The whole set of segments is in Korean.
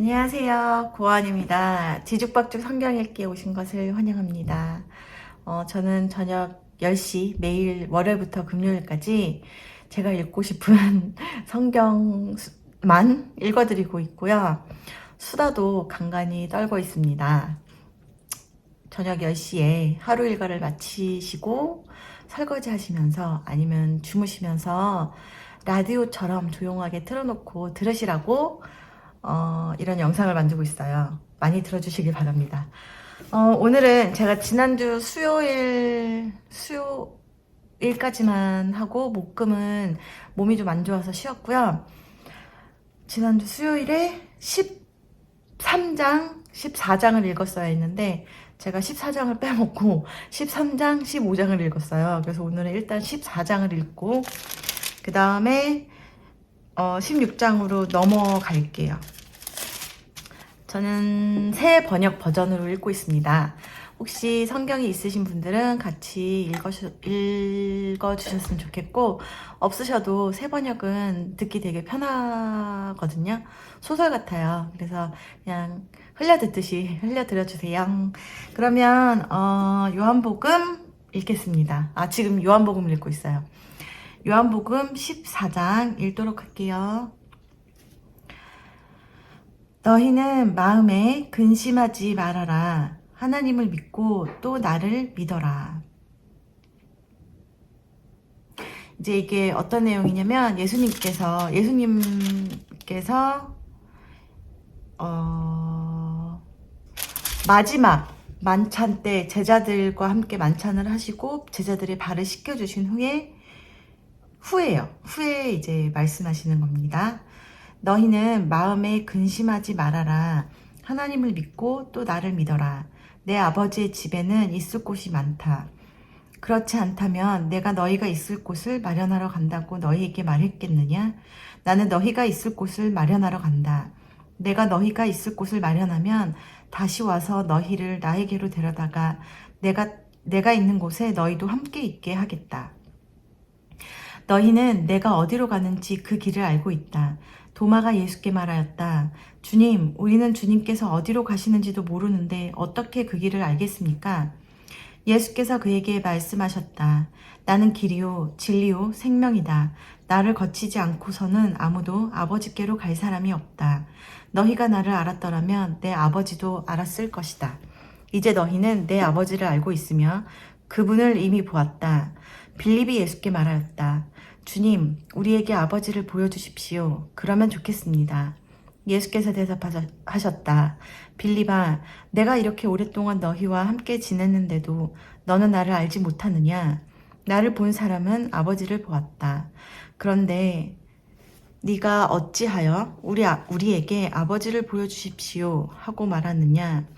안녕하세요. 고안입니다. 뒤죽박죽 성경 읽기에 오신 것을 환영합니다. 저는 저녁 10시 매일 월요일부터 금요일까지 제가 읽고 싶은 성경만 읽어드리고 있고요. 수다도 간간히 떨고 있습니다. 저녁 10시에 하루 일과를 마치시고 설거지 하시면서 아니면 주무시면서 라디오처럼 조용하게 틀어놓고 들으시라고 이런 영상을 만들고 있어요. 많이 들어주시길 바랍니다. 오늘은 제가 지난주 수요일까지만 하고 목금은 몸이 좀 안 좋아서 쉬었고요. 지난주 수요일에 13장, 14장을 읽었어야 했는데 제가 14장을 빼먹고 13장, 15장을 읽었어요. 그래서 오늘은 일단 14장을 읽고 그 다음에 16장으로 넘어갈게요. 저는 새 번역 버전으로 읽고 있습니다. 혹시 성경이 있으신 분들은 같이 읽어주셨으면 좋겠고, 없으셔도 새 번역은 듣기 되게 편하거든요. 소설 같아요. 그래서 그냥 흘려듣듯이 흘려드려주세요. 그러면 요한복음 읽겠습니다. 지금 요한복음을 읽고 있어요. 요한복음 14장 읽도록 할게요. 너희는 마음에 근심하지 말아라. 하나님을 믿고 또 나를 믿어라. 이제 이게 어떤 내용이냐면 예수님께서 마지막 만찬 때 제자들과 함께 만찬을 하시고 제자들의 발을 씻겨주신 후에 이제 말씀하시는 겁니다. 너희는 마음에 근심하지 말아라. 하나님을 믿고 또 나를 믿어라. 내 아버지의 집에는 있을 곳이 많다. 그렇지 않다면 내가 너희가 있을 곳을 마련하러 간다고 너희에게 말했겠느냐? 나는 너희가 있을 곳을 마련하러 간다. 내가 너희가 있을 곳을 마련하면 다시 와서 너희를 나에게로 데려다가 내가 있는 곳에 너희도 함께 있게 하겠다. 너희는 내가 어디로 가는지 그 길을 알고 있다. 도마가 예수께 말하였다. 주님, 우리는 주님께서 어디로 가시는지도 모르는데 어떻게 그 길을 알겠습니까? 예수께서 그에게 말씀하셨다. 나는 길이요, 진리요, 생명이다. 나를 거치지 않고서는 아무도 아버지께로 갈 사람이 없다. 너희가 나를 알았더라면 내 아버지도 알았을 것이다. 이제 너희는 내 아버지를 알고 있으며 그분을 이미 보았다. 빌립이 예수께 말하였다. 주님, 우리에게 아버지를 보여주십시오. 그러면 좋겠습니다. 예수께서 대답하셨다. 빌립아, 내가 이렇게 오랫동안 너희와 함께 지냈는데도 너는 나를 알지 못하느냐? 나를 본 사람은 아버지를 보았다. 그런데 네가 어찌하여 우리에게 아버지를 보여주십시오 하고 말하느냐?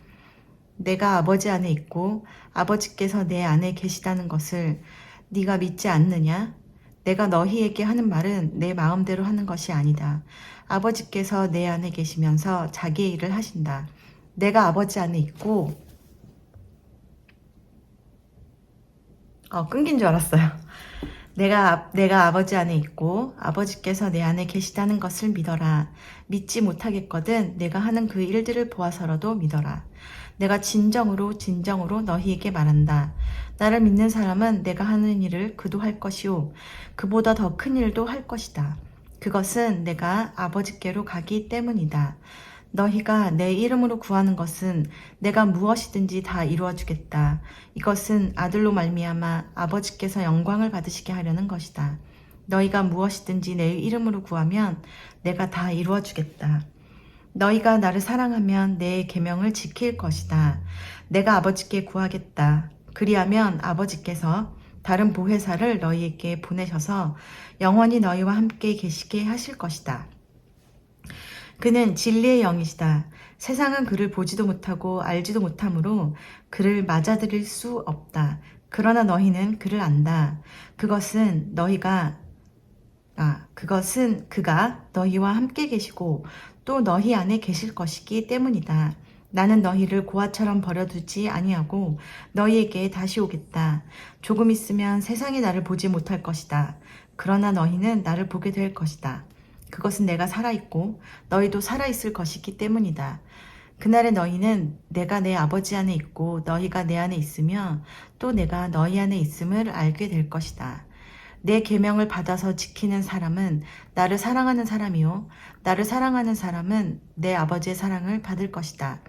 내가 아버지 안에 있고 아버지께서 내 안에 계시다는 것을 네가 믿지 않느냐? 내가 너희에게 하는 말은 내 마음대로 하는 것이 아니다. 아버지께서 내 안에 계시면서 자기의 일을 하신다. 내가 아버지 안에 있고 끊긴 줄 알았어요. 내가 아버지 안에 있고 아버지께서 내 안에 계시다는 것을 믿어라. 믿지 못하겠거든 내가 하는 그 일들을 보아서라도 믿어라. 내가 진정으로 너희에게 말한다. 나를 믿는 사람은 내가 하는 일을 그도 할 것이요 그보다 더 큰 일도 할 것이다. 그것은 내가 아버지께로 가기 때문이다. 너희가 내 이름으로 구하는 것은 내가 무엇이든지 다 이루어주겠다. 이것은 아들로 말미암아 아버지께서 영광을 받으시게 하려는 것이다. 너희가 무엇이든지 내 이름으로 구하면 내가 다 이루어주겠다. 너희가 나를 사랑하면 내 계명을 지킬 것이다. 내가 아버지께 구하겠다. 그리하면 아버지께서 다른 보혜사를 너희에게 보내셔서 영원히 너희와 함께 계시게 하실 것이다. 그는 진리의 영이시다. 세상은 그를 보지도 못하고 알지도 못하므로 그를 맞아들일 수 없다. 그러나 너희는 그를 안다. 그것은 그가 너희와 함께 계시고 또 너희 안에 계실 것이기 때문이다. 나는 너희를 고아처럼 버려두지 아니하고 너희에게 다시 오겠다. 조금 있으면 세상이 나를 보지 못할 것이다. 그러나 너희는 나를 보게 될 것이다. 그것은 내가 살아있고 너희도 살아있을 것이기 때문이다. 그날에 너희는 내가 내 아버지 안에 있고 너희가 내 안에 있으며 또 내가 너희 안에 있음을 알게 될 것이다. 내 계명을 받아서 지키는 사람은 나를 사랑하는 사람이요 나를 사랑하는 사람은 내 아버지의 사랑을 받을 것이다.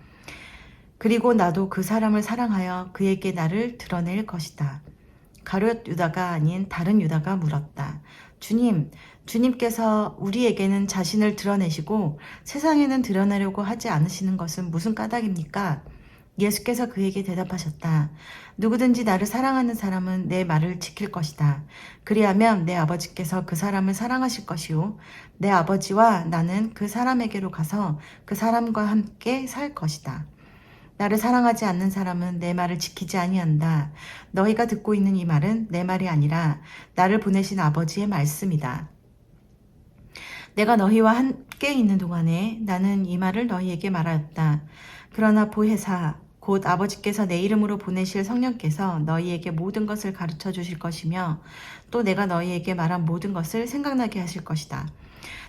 그리고 나도 그 사람을 사랑하여 그에게 나를 드러낼 것이다. 가룟 유다가 아닌 다른 유다가 물었다. 주님, 주님께서 우리에게는 자신을 드러내시고 세상에는 드러내려고 하지 않으시는 것은 무슨 까닭입니까? 예수께서 그에게 대답하셨다. 누구든지 나를 사랑하는 사람은 내 말을 지킬 것이다. 그리하면 내 아버지께서 그 사람을 사랑하실 것이요 내 아버지와 나는 그 사람에게로 가서 그 사람과 함께 살 것이다. 나를 사랑하지 않는 사람은 내 말을 지키지 아니한다. 너희가 듣고 있는 이 말은 내 말이 아니라 나를 보내신 아버지의 말씀이다. 내가 너희와 함께 있는 동안에 나는 이 말을 너희에게 말하였다. 그러나 보혜사 곧 아버지께서 내 이름으로 보내실 성령께서 너희에게 모든 것을 가르쳐 주실 것이며 또 내가 너희에게 말한 모든 것을 생각나게 하실 것이다.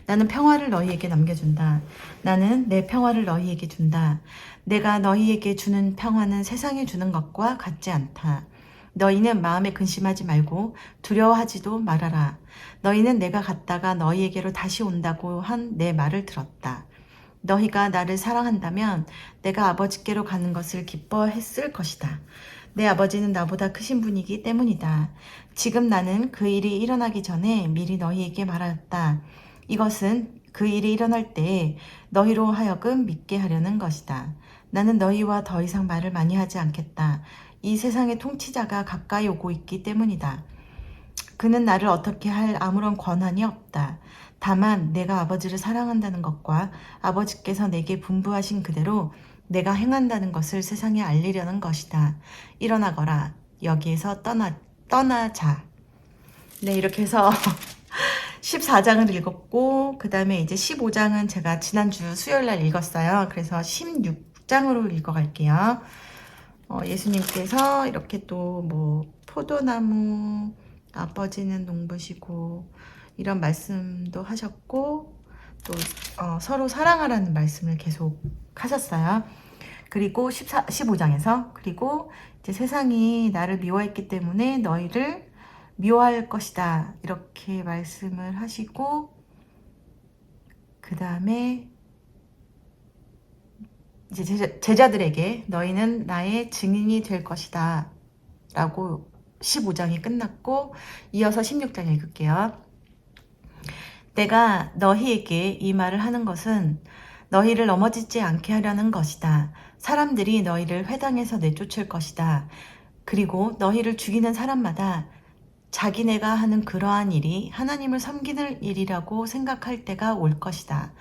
나는 평화를 너희에게 남겨준다. 나는 내 평화를 너희에게 준다. 내가 너희에게 주는 평화는 세상에 주는 것과 같지 않다. 너희는 마음에 근심하지 말고 두려워하지도 말아라. 너희는 내가 갔다가 너희에게로 다시 온다고 한 내 말을 들었다. 너희가 나를 사랑한다면 내가 아버지께로 가는 것을 기뻐했을 것이다. 내 아버지는 나보다 크신 분이기 때문이다. 지금 나는 그 일이 일어나기 전에 미리 너희에게 말하였다. 이것은 그 일이 일어날 때에 너희로 하여금 믿게 하려는 것이다. 나는 너희와 더 이상 말을 많이 하지 않겠다. 이 세상의 통치자가 가까이 오고 있기 때문이다. 그는 나를 어떻게 할 아무런 권한이 없다. 다만 내가 아버지를 사랑한다는 것과 아버지께서 내게 분부하신 그대로 내가 행한다는 것을 세상에 알리려는 것이다. 일어나거라. 여기에서 떠나자. 네, 이렇게 해서 14장을 읽었고 그 다음에 이제 15장은 제가 지난주 수요일날 읽었어요. 그래서 16장으로 읽어갈게요. 예수님께서 이렇게 또 뭐 포도나무 아버지는 농부시고 이런 말씀도 하셨고 또 서로 사랑하라는 말씀을 계속 하셨어요. 그리고 15장에서 그리고 이제 세상이 나를 미워했기 때문에 너희를 미워할 것이다 이렇게 말씀을 하시고 그 다음에 이제 제자들에게 너희는 나의 증인이 될 것이다 라고 15장이 끝났고 이어서 16장 읽을게요. 내가 너희에게 이 말을 하는 것은 너희를 넘어지지 않게 하려는 것이다. 사람들이 너희를 회당에서 내쫓을 것이다. 그리고 너희를 죽이는 사람마다 자기네가 하는 그러한 일이 하나님을 섬기는 일이라고 생각할 때가 올 것이다.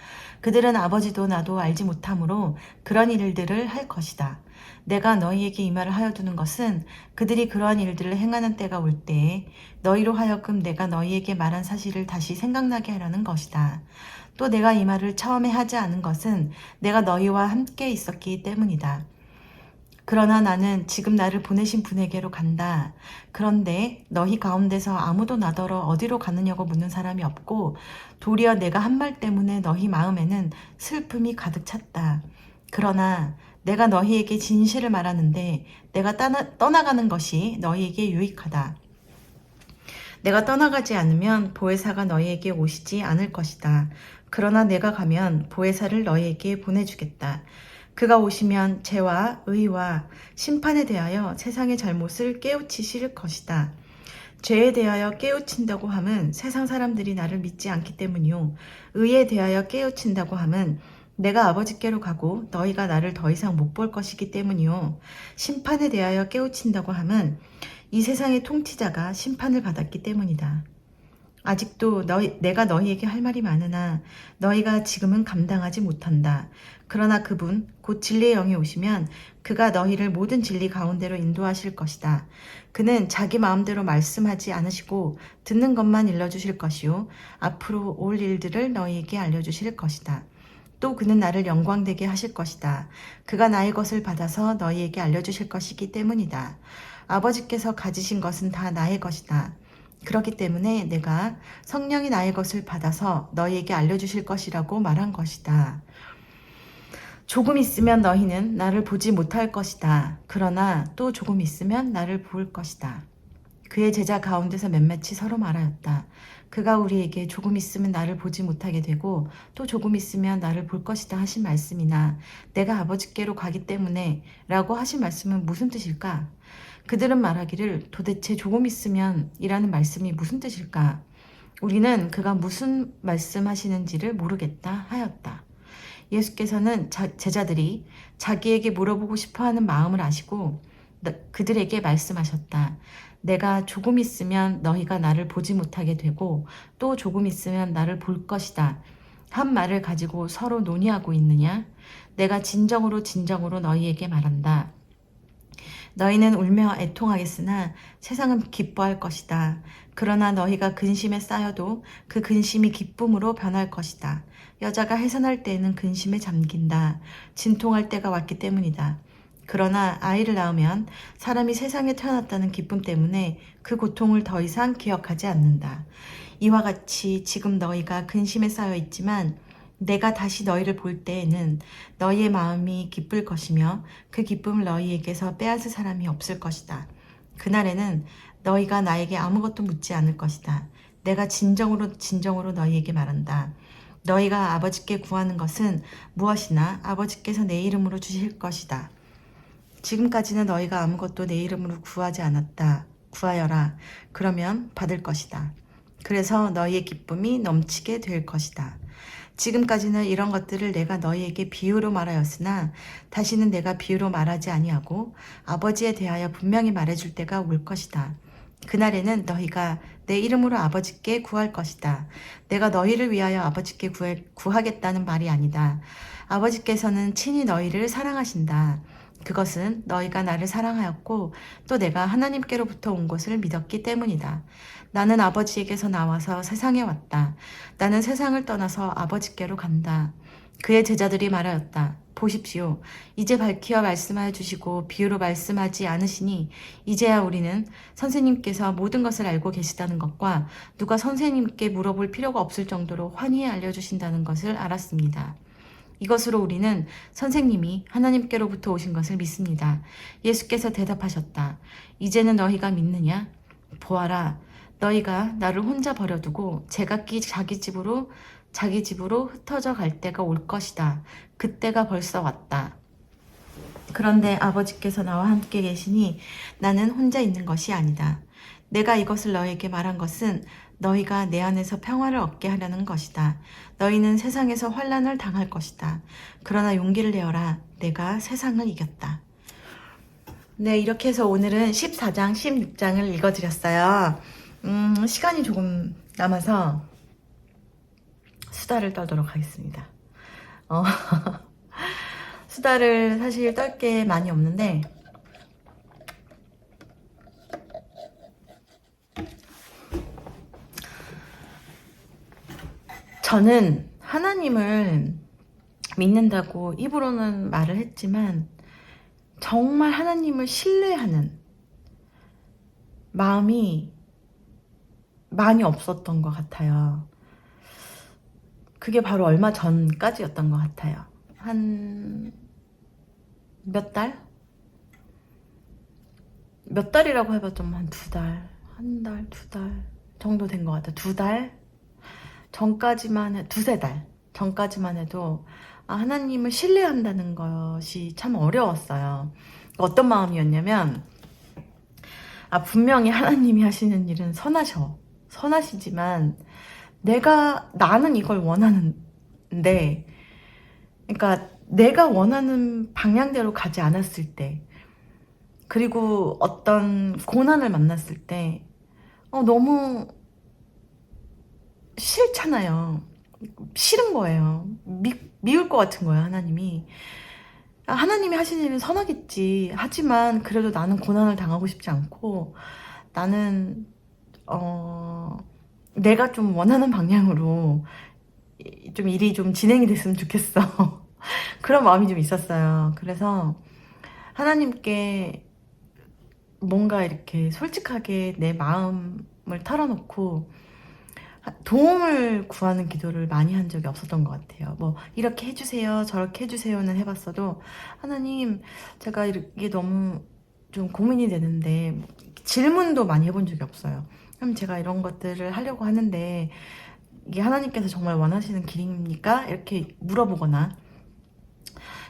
그들은 아버지도 나도 알지 못하므로 그런 일들을 할 것이다. 내가 너희에게 이 말을 하여 두는 것은 그들이 그러한 일들을 행하는 때가 올 때에 너희로 하여금 내가 너희에게 말한 사실을 다시 생각나게 하려는 것이다. 또 내가 이 말을 처음에 하지 않은 것은 내가 너희와 함께 있었기 때문이다. 그러나 나는 지금 나를 보내신 분에게로 간다. 그런데 너희 가운데서 아무도 나더러 어디로 가느냐고 묻는 사람이 없고 도리어 내가 한 말 때문에 너희 마음에는 슬픔이 가득 찼다. 그러나 내가 너희에게 진실을 말하는데 내가 떠나가는 것이 너희에게 유익하다. 내가 떠나가지 않으면 보혜사가 너희에게 오시지 않을 것이다. 그러나 내가 가면 보혜사를 너희에게 보내주겠다. 그가 오시면 죄와 의와 심판에 대하여 세상의 잘못을 깨우치실 것이다. 죄에 대하여 깨우친다고 함은 세상 사람들이 나를 믿지 않기 때문이요. 의에 대하여 깨우친다고 함은 내가 아버지께로 가고 너희가 나를 더 이상 못 볼 것이기 때문이요. 심판에 대하여 깨우친다고 함은 이 세상의 통치자가 심판을 받았기 때문이다. 아직도 내가 너희에게 할 말이 많으나 너희가 지금은 감당하지 못한다. 그러나 그분 곧 진리의 영이 오시면 그가 너희를 모든 진리 가운데로 인도하실 것이다. 그는 자기 마음대로 말씀하지 않으시고 듣는 것만 일러주실 것이요 앞으로 올 일들을 너희에게 알려주실 것이다. 또 그는 나를 영광되게 하실 것이다. 그가 나의 것을 받아서 너희에게 알려주실 것이기 때문이다. 아버지께서 가지신 것은 다 나의 것이다. 그렇기 때문에 내가 성령이 나의 것을 받아서 너희에게 알려주실 것이라고 말한 것이다. 조금 있으면 너희는 나를 보지 못할 것이다. 그러나 또 조금 있으면 나를 볼 것이다. 그의 제자 가운데서 몇몇이 서로 말하였다. 그가 우리에게 조금 있으면 나를 보지 못하게 되고 또 조금 있으면 나를 볼 것이다 하신 말씀이나 내가 아버지께로 가기 때문에 라고 하신 말씀은 무슨 뜻일까? 그들은 말하기를 도대체 조금 있으면 이라는 말씀이 무슨 뜻일까? 우리는 그가 무슨 말씀하시는지를 모르겠다 하였다. 예수께서는 제자들이 자기에게 물어보고 싶어하는 마음을 아시고 그들에게 말씀하셨다. 내가 조금 있으면 너희가 나를 보지 못하게 되고 또 조금 있으면 나를 볼 것이다. 한 말을 가지고 서로 논의하고 있느냐? 내가 진정으로 너희에게 말한다. 너희는 울며 애통하겠으나 세상은 기뻐할 것이다. 그러나 너희가 근심에 쌓여도 그 근심이 기쁨으로 변할 것이다. 여자가 해산할 때에는 근심에 잠긴다. 진통할 때가 왔기 때문이다. 그러나 아이를 낳으면 사람이 세상에 태어났다는 기쁨 때문에 그 고통을 더 이상 기억하지 않는다. 이와 같이 지금 너희가 근심에 쌓여 있지만 내가 다시 너희를 볼 때에는 너희의 마음이 기쁠 것이며 그 기쁨을 너희에게서 빼앗을 사람이 없을 것이다. 그날에는 너희가 나에게 아무것도 묻지 않을 것이다. 내가 진정으로 너희에게 말한다. 너희가 아버지께 구하는 것은 무엇이나 아버지께서 내 이름으로 주실 것이다. 지금까지는 너희가 아무것도 내 이름으로 구하지 않았다. 구하여라. 그러면 받을 것이다. 그래서 너희의 기쁨이 넘치게 될 것이다. 지금까지는 이런 것들을 내가 너희에게 비유로 말하였으나 다시는 내가 비유로 말하지 아니하고 아버지에 대하여 분명히 말해줄 때가 올 것이다. 그날에는 너희가 내 이름으로 아버지께 구할 것이다. 내가 너희를 위하여 아버지께 구하겠다는 말이 아니다. 아버지께서는 친히 너희를 사랑하신다. 그것은 너희가 나를 사랑하였고 또 내가 하나님께로부터 온 것을 믿었기 때문이다. 나는 아버지에게서 나와서 세상에 왔다. 나는 세상을 떠나서 아버지께로 간다. 그의 제자들이 말하였다. 보십시오. 이제 밝히어 말씀하여 주시고 비유로 말씀하지 않으시니 이제야 우리는 선생님께서 모든 것을 알고 계시다는 것과 누가 선생님께 물어볼 필요가 없을 정도로 환히 알려주신다는 것을 알았습니다. 이것으로 우리는 선생님이 하나님께로부터 오신 것을 믿습니다. 예수께서 대답하셨다. 이제는 너희가 믿느냐? 보아라. 너희가 나를 혼자 버려두고 제각기 자기 집으로 흩어져 갈 때가 올 것이다. 그때가 벌써 왔다. 그런데 아버지께서 나와 함께 계시니 나는 혼자 있는 것이 아니다. 내가 이것을 너희에게 말한 것은 너희가 내 안에서 평화를 얻게 하려는 것이다. 너희는 세상에서 환난을 당할 것이다. 그러나 용기를 내어라. 내가 세상을 이겼다. 네, 이렇게 해서 오늘은 14장, 16장을 읽어드렸어요. 시간이 조금 남아서 수다를 떨도록 하겠습니다. 수다를 사실 떨 게 많이 없는데 저는 하나님을 믿는다고 입으로는 말을 했지만 정말 하나님을 신뢰하는 마음이 많이 없었던 것 같아요. 그게 바로 얼마 전까지였던 것 같아요. 한 몇 달? 몇 달이라고 해봐 좀 한 2달, 한 달, 2달 정도 된 것 같아요. 2달? 전까지만 두세 달 전까지만 해도 하나님을 신뢰한다는 것이 참 어려웠어요. 어떤 마음이었냐면 분명히 하나님이 하시는 일은 선하시지만 나는 이걸 원하는데 그러니까 내가 원하는 방향대로 가지 않았을 때 그리고 어떤 고난을 만났을 때 너무 싫잖아요. 싫은 거예요. 미울 것 같은 거예요. 하나님이 하시는 일은 선하겠지. 하지만 그래도 나는 고난을 당하고 싶지 않고 나는 내가 좀 원하는 방향으로 좀 일이 좀 진행이 됐으면 좋겠어. 그런 마음이 좀 있었어요. 그래서 하나님께 뭔가 이렇게 솔직하게 내 마음 털어놓고 도움을 구하는 기도를 많이 한 적이 없었던 것 같아요. 뭐 이렇게 해주세요 저렇게 해주세요는 해봤어도, 하나님 제가 이게 너무 좀 고민이 되는데, 질문도 많이 해본 적이 없어요. 그럼 제가 이런 것들을 하려고 하는데 이게 하나님께서 정말 원하시는 길입니까? 이렇게 물어보거나,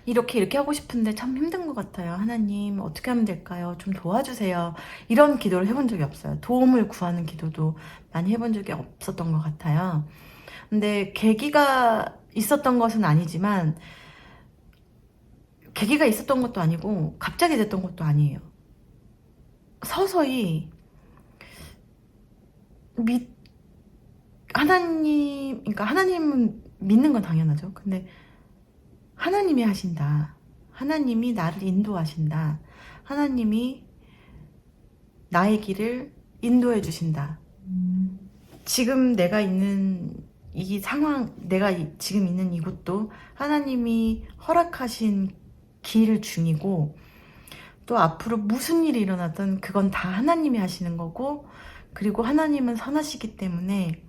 이렇게 하고 싶은데 참 힘든 것 같아요. 하나님 어떻게 하면 될까요? 좀 도와주세요. 이런 기도를 해본 적이 없어요. 도움을 구하는 기도도 많이 해본 적이 없었던 것 같아요. 근데 계기가 있었던 것은 아니지만, 계기가 있었던 것도 아니고 갑자기 됐던 것도 아니에요. 서서히 그러니까 하나님은 믿는 건 당연하죠. 근데 하나님이 하신다. 하나님이 나를 인도하신다. 하나님이 나의 길을 인도해 주신다. 지금 내가 있는 이 상황, 내가 지금 있는 이곳도 하나님이 허락하신 길 중이고, 또 앞으로 무슨 일이 일어나든 그건 다 하나님이 하시는 거고, 그리고 하나님은 선하시기 때문에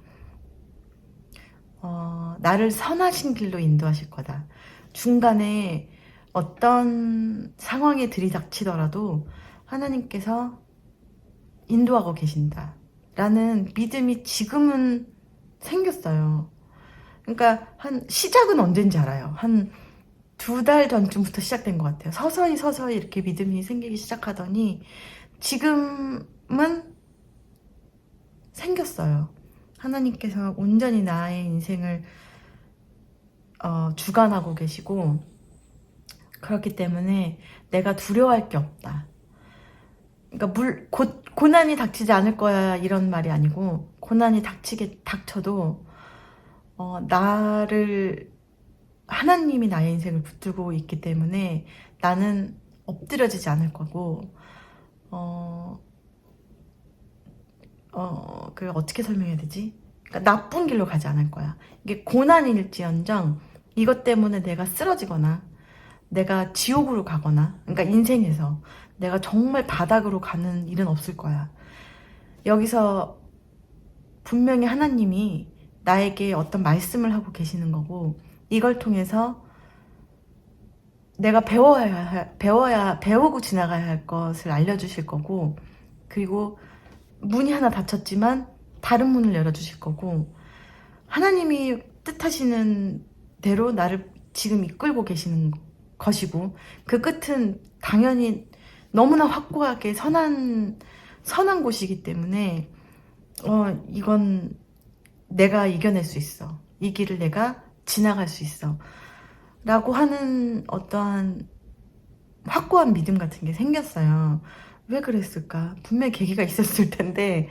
나를 선하신 길로 인도하실 거다. 중간에 어떤 상황에 들이닥치더라도 하나님께서 인도하고 계신다 라는 믿음이 지금은 생겼어요. 그러니까 시작은 언젠지 알아요. 한 2달 전쯤부터 시작된 것 같아요. 서서히 이렇게 믿음이 생기기 시작하더니 지금은 생겼어요. 하나님께서 온전히 나의 인생을 주관하고 계시고, 그렇기 때문에 내가 두려워할 게 없다. 그러니까 고난이 닥치지 않을 거야 이런 말이 아니고, 고난이 닥쳐도 나를, 하나님이 나의 인생을 붙들고 있기 때문에 나는 엎드려지지 않을 거고, 어떻게 설명해야 되지? 그러니까 나쁜 길로 가지 않을 거야. 이게 고난일지언정 이것 때문에 내가 쓰러지거나 내가 지옥으로 가거나, 그러니까 인생에서 내가 정말 바닥으로 가는 일은 없을 거야. 여기서 분명히 하나님이 나에게 어떤 말씀을 하고 계시는 거고, 이걸 통해서 내가 배우고 지나가야 할 것을 알려주실 거고, 그리고 문이 하나 닫혔지만 다른 문을 열어주실 거고, 하나님이 뜻하시는 대로 나를 지금 이끌고 계시는 것이고, 그 끝은 당연히 너무나 확고하게 선한 곳이기 때문에 이건 내가 이겨낼 수 있어. 이 길을 내가 지나갈 수 있어. 라고 하는 어떠한 확고한 믿음 같은 게 생겼어요. 왜 그랬을까? 분명히 계기가 있었을 텐데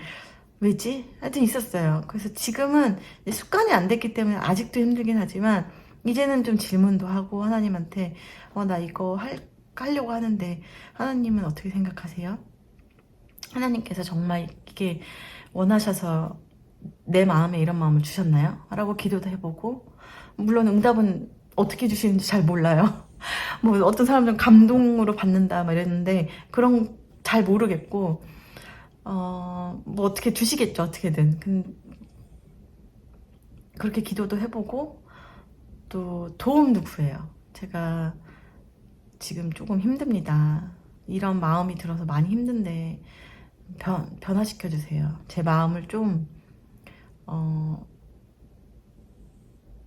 왜지? 하여튼 있었어요. 그래서 지금은 습관이 안 됐기 때문에 아직도 힘들긴 하지만, 이제는 좀 질문도 하고 하나님한테 나 이거 하려고 하는데 하나님은 어떻게 생각하세요? 하나님께서 정말 이게 원하셔서 내 마음에 이런 마음을 주셨나요? 라고 기도도 해보고, 물론 응답은 어떻게 주시는지 잘 몰라요. 뭐 어떤 사람들은 감동으로 받는다 막 이랬는데 그런 잘 모르겠고, 뭐 어떻게 주시겠죠, 어떻게든. 그렇게 기도도 해보고 또 도움도 구해요. 제가 지금 조금 힘듭니다. 이런 마음이 들어서 많이 힘든데 변화시켜 주세요. 제 마음을 좀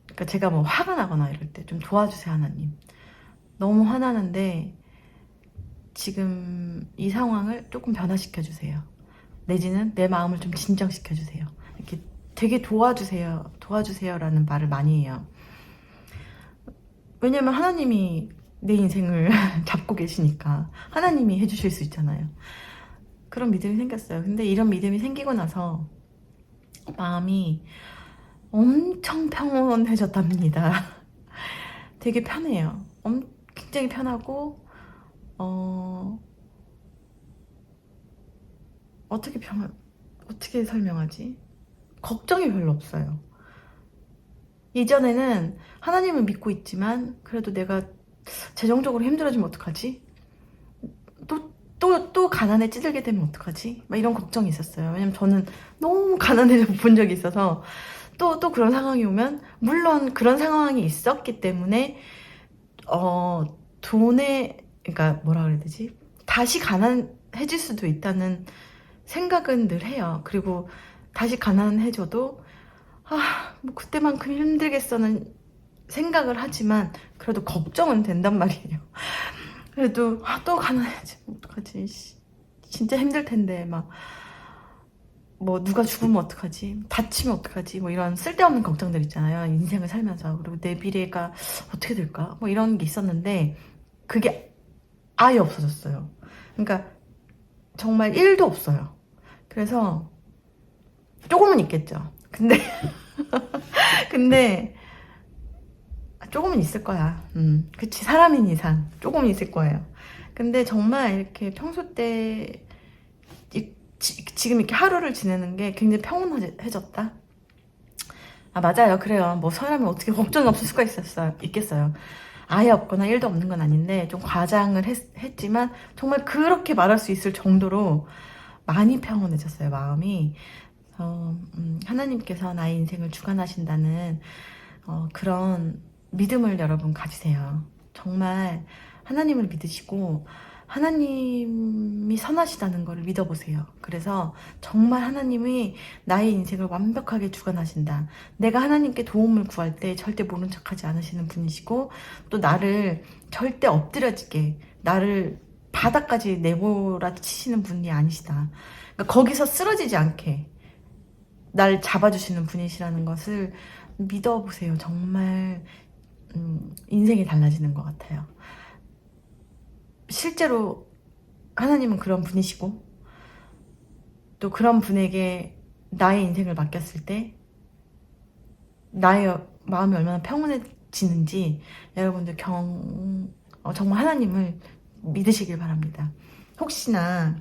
그러니까 제가 뭐 화가 나거나 이럴 때 좀 도와주세요, 하나님. 너무 화나는데 지금 이 상황을 조금 변화시켜 주세요. 내지는 내 마음을 좀 진정시켜 주세요. 이렇게 되게 도와주세요라는 말을 많이 해요. 왜냐면 하나님이 내 인생을 잡고 계시니까 하나님이 해주실 수 있잖아요. 그런 믿음이 생겼어요. 근데 이런 믿음이 생기고 나서 마음이 엄청 평온해졌답니다. 되게 편해요. 굉장히 편하고, 어떻게 설명하지? 걱정이 별로 없어요. 이전에는 하나님을 믿고 있지만 그래도 내가 재정적으로 힘들어지면 어떡하지? 또 또 가난에 찌들게 되면 어떡하지? 막 이런 걱정이 있었어요. 왜냐면 저는 너무 가난해져 본 적이 있어서 또 그런 상황이 오면, 물론 그런 상황이 있었기 때문에 그러니까 뭐라 그래야 되지? 다시 가난해질 수도 있다는 생각은 늘 해요. 그리고 다시 가난해져도 뭐 그때만큼 힘들겠어는 생각을 하지만 그래도 걱정은 된단 말이에요. 그래도 또 가난해지면 어떡하지? 진짜 힘들 텐데 막 뭐 누가 죽으면 어떡하지? 다치면 어떡하지? 뭐 이런 쓸데없는 걱정들 있잖아요. 인생을 살면서. 그리고 내 미래가 어떻게 될까? 뭐 이런 게 있었는데 그게 아예 없어졌어요. 그러니까 정말 1도 없어요. 그래서 조금은 있겠죠. 근데 조금은 있을 거야. 그치. 사람인 이상 조금은 있을 거예요. 근데 정말 이렇게 평소 때 지금 이렇게 하루를 지내는 게 굉장히 평온해졌다. 맞아요. 그래요. 뭐 사람이 어떻게 걱정이 없을 수가 있겠어요. 아예 없거나 1도 없는 건 아닌데 좀 과장을 했지만 정말 그렇게 말할 수 있을 정도로 많이 평온해졌어요, 마음이. 하나님께서 나의 인생을 주관하신다는 그런 믿음을 여러분 가지세요. 정말 하나님을 믿으시고 하나님이 선하시다는 것을 믿어보세요. 그래서 정말 하나님이 나의 인생을 완벽하게 주관하신다. 내가 하나님께 도움을 구할 때 절대 모른 척하지 않으시는 분이시고 또 나를 절대 엎드려지게 나를 바닥까지 내몰아치시는 분이 아니시다. 그러니까 거기서 쓰러지지 않게 날 잡아주시는 분이시라는 것을 믿어보세요. 정말 인생이 달라지는 것 같아요. 실제로 하나님은 그런 분이시고 또 그런 분에게 나의 인생을 맡겼을 때 나의 마음이 얼마나 평온해지는지 여러분들 정말 하나님을 믿으시길 바랍니다. 혹시나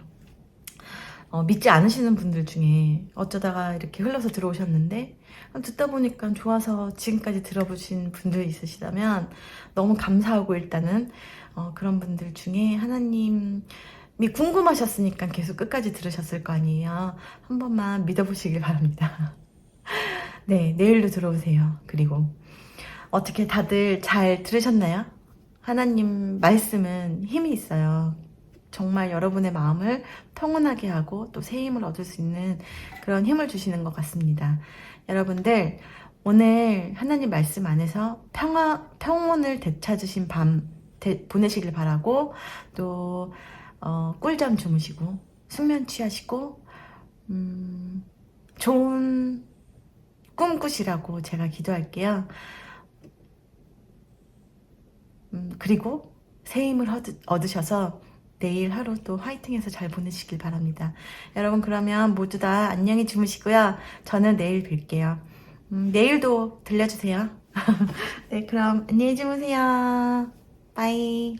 믿지 않으시는 분들 중에 어쩌다가 이렇게 흘러서 들어오셨는데 듣다 보니까 좋아서 지금까지 들어보신 분들 있으시다면 너무 감사하고, 일단은 그런 분들 중에 하나님이 궁금하셨으니까 계속 끝까지 들으셨을 거 아니에요. 한 번만 믿어보시길 바랍니다. 네, 내일도 들어오세요. 그리고 어떻게 다들 잘 들으셨나요? 하나님 말씀은 힘이 있어요. 정말 여러분의 마음을 평온하게 하고 또 새 힘을 얻을 수 있는 그런 힘을 주시는 것 같습니다. 여러분들 오늘 하나님 말씀 안에서 평온을 되찾으신 밤 보내시길 바라고, 또 꿀잠 주무시고 숙면 취하시고 좋은 꿈 꾸시라고 제가 기도할게요. 그리고 새 힘을 얻으셔서 내일 하루 또 화이팅해서 잘 보내시길 바랍니다. 여러분 그러면 모두 다 안녕히 주무시고요. 저는 내일 뵐게요. 내일도 들려주세요. 네, 그럼 안녕히 주무세요. 빠이.